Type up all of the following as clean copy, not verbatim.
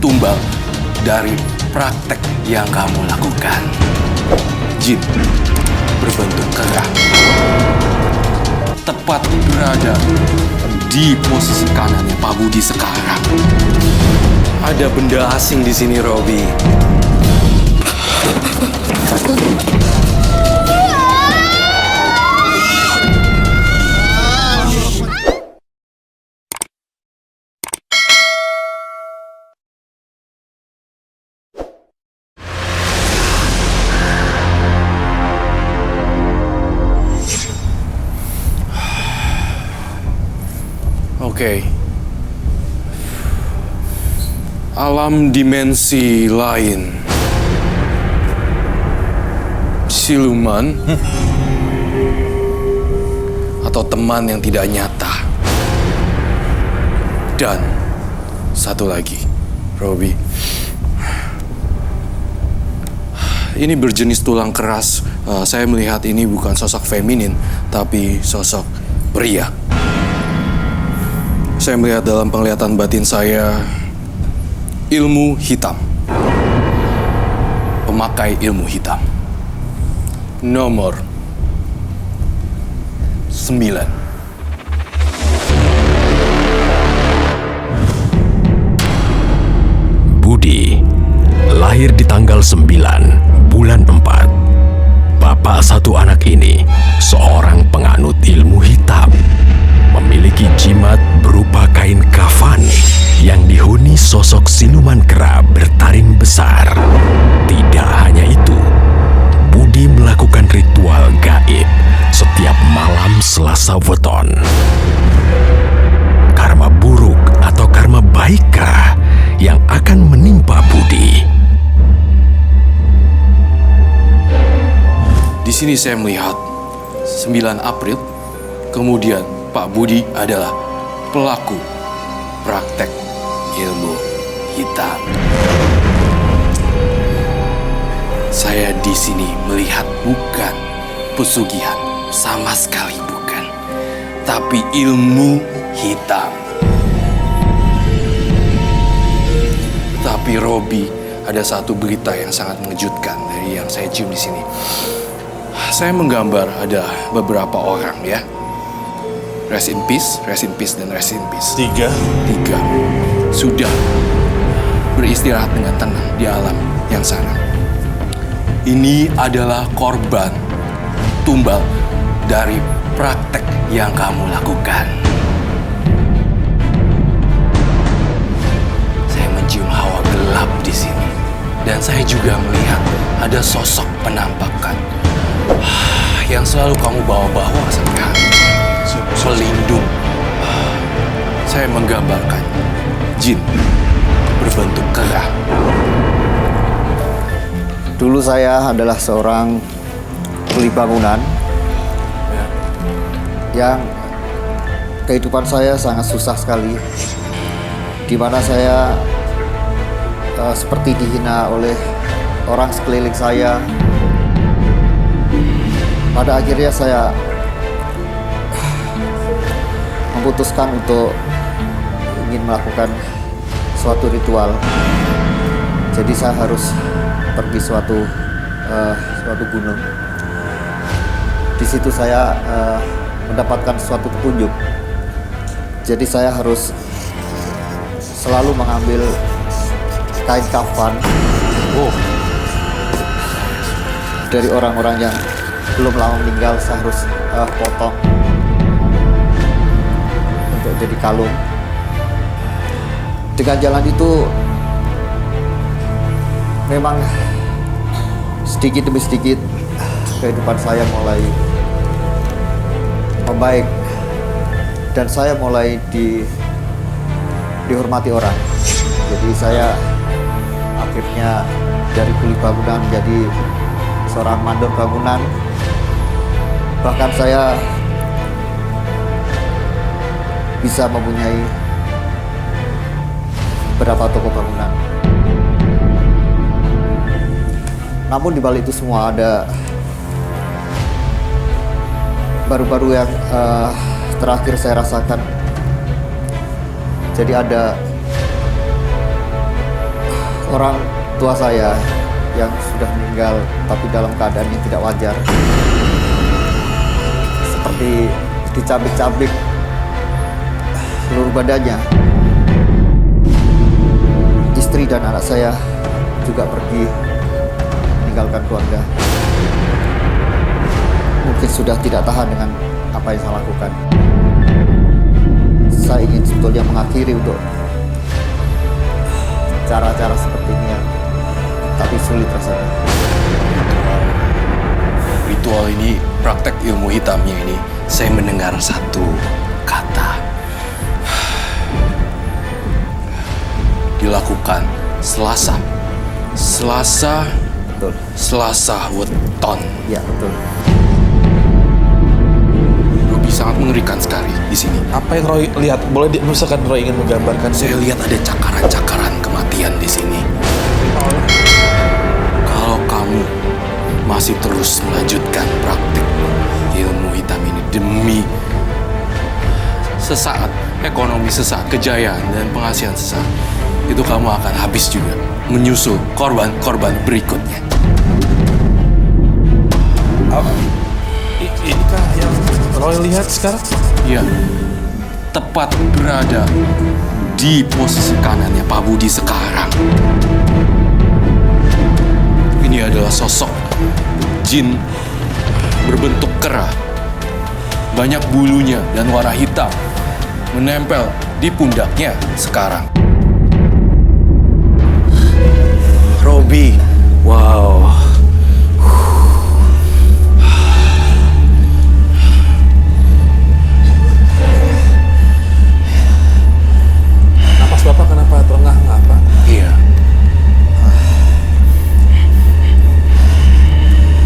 tumbal dari praktek yang kamu lakukan. Jin berbentuk kera, tepat berada di posisi kanannya Pak Budi sekarang. Ada benda asing di sini, Robi. Oke. Alam dimensi lain. Siluman atau teman yang tidak nyata. Dan satu lagi, Robi. Ini berjenis tulang keras. Saya melihat ini bukan sosok feminin, tapi sosok pria. Saya melihat dalam penglihatan batin saya ilmu hitam. Pemakai ilmu hitam. Nomor 9. Budi lahir di tanggal 9 bulan 4. Bapak satu anak ini seorang penganut ilmu hitam. Memiliki jimat berupa kain kafan yang dihuni sosok siluman kera bertaring besar. Tidak hanya itu, Budi melakukan ritual gaib setiap malam Selasa Weton. Karma buruk atau karma baikkah yang akan menimpa Budi? Di sini saya melihat 9 April, kemudian Pak Budi adalah pelaku praktek ilmu hitam. Saya di sini melihat bukan pesugihan, sama sekali bukan, tapi ilmu hitam. Tapi Robi, ada satu berita yang sangat mengejutkan dari yang saya cium di sini. Saya menggambar ada beberapa orang ya. Rest in peace, dan rest in peace. 3 sudah beristirahat dengan tenang di alam yang sana. Ini adalah korban tumbal dari praktek yang kamu lakukan. Saya mencium hawa gelap di sini, dan saya juga melihat ada sosok penampakan yang selalu kamu bawa-bawa sekarang. Pelindung. Saya menggambarkan jin berbentuk kera. Dulu saya adalah seorang kuli bangunan yang kehidupan saya sangat susah sekali, di mana saya seperti dihina oleh orang sekeliling saya. Pada akhirnya saya memutuskan untuk ingin melakukan suatu ritual. Jadi saya harus pergi suatu gunung. Di situ saya mendapatkan suatu petunjuk. Jadi saya harus selalu mengambil kain kafan dari orang-orang yang belum lama meninggal. Saya harus potong untuk jadi kalung. Dengan jalan itu memang sedikit demi sedikit kehidupan saya mulai membaik dan saya mulai dihormati orang. Jadi saya akhirnya dari kuli bangunan menjadi seorang mandor bangunan. Bahkan saya bisa mempunyai beberapa toko bangunan. Namun di balik itu semua ada baru-baru yang terakhir saya rasakan. Jadi ada orang tua saya yang sudah meninggal tapi dalam keadaan yang tidak wajar. Seperti dicabik-cabik seluruh badannya. Istri dan anak saya juga pergi meninggalkan keluarga. Mungkin sudah tidak tahan dengan apa yang saya lakukan. Saya ingin sebetulnya mengakhiri untuk cara-cara seperti ini ya. Tapi sulit rasanya. Ritual ini, praktek ilmu hitamnya ini, saya mendengar satu kata. Dilakukan Selasa. Betul. Selasa weton. Ya, betul. Robi sangat mengerikan sekali di sini. Apa yang Roy lihat? Boleh misalkan Roy ingin menggambarkan? Saya lihat ada cakaran-cakaran kematian di sini. Kalau kamu masih terus melanjutkan praktik ilmu hitam ini demi sesaat, ekonomi sesaat, kejayaan dan penghasilan sesaat, itu kamu akan habis juga menyusul korban-korban berikutnya. Inikah yang Roy lihat sekarang? Iya, tepat berada di posisi kanannya Pak Budi sekarang. Ini adalah sosok jin berbentuk kera. Banyak bulunya dan warna hitam menempel di pundaknya sekarang. Robi, wow. Napas Bapak kenapa terengah ngapa? Iya.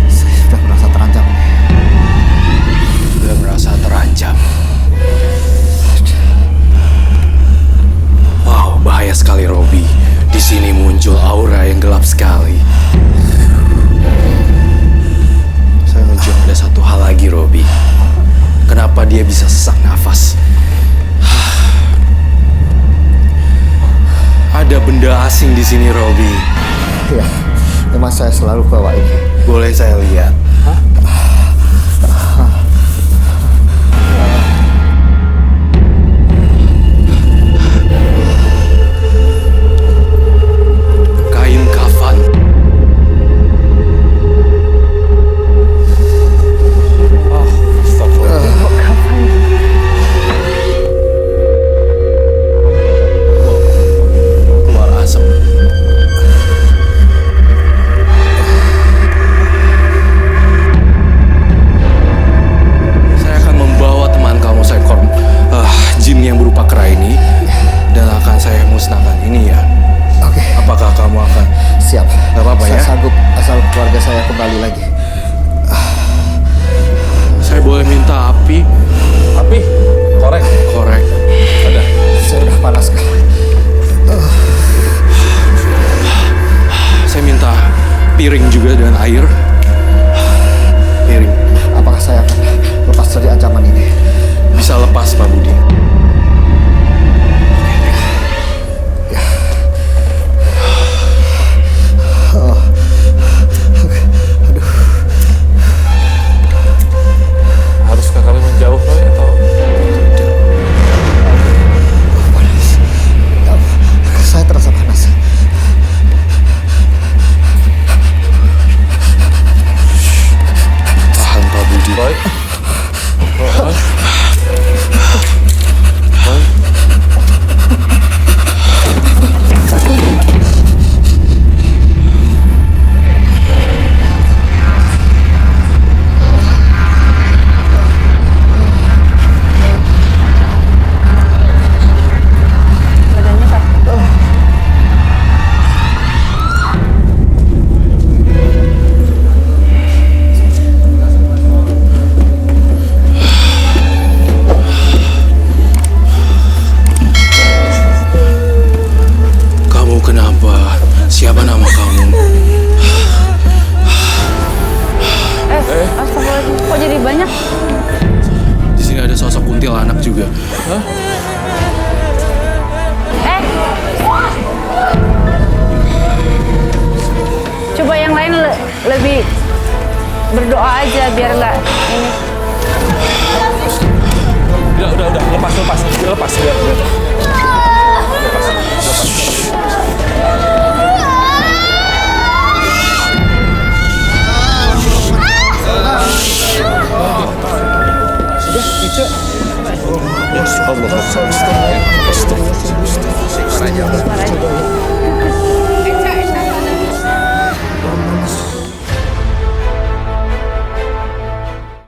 Saya sudah merasa terancam. Sudah merasa terancam. Wow, bahaya sekali Robi. Di sini muncul aura yang gelap sekali. Saya mencium ada satu hal lagi, Robi. Kenapa dia bisa sesak nafas? Ada benda asing di sini, Robi. Ya, memang saya selalu bawa ini. Boleh saya lihat? Kain kafan. Keluar asap. Saya akan membawa teman kamu seekor jin yang berupa kera ini dan akan saya musnahkan ini ya. Oke, Apakah kamu akan? siap. Gak apa-apa Saya ya? sanggup asal keluarga saya kembali lagi. Saya boleh minta api? Api, korek. Korek. Ada. Saya udah panas sekali. Saya minta piring juga dengan air. Piring. Apakah saya akan lepas dari ancaman ini? Bisa lepas, Pak Budi. Haruskah kami menjauh Roy atau? Saya terasa panas. Tahan, Pak Budi. Roy? Roy? Roy? Badannya takut. Kamu kenapa? Siapa nama kamu? Astagfirullahaladzim, kok jadi banyak? Di sini ada sosok kuntilanak juga. Eh, berdoa aja biar nggak ini. Udah, lepas, biar. Sudah, Ica. Ya Allah.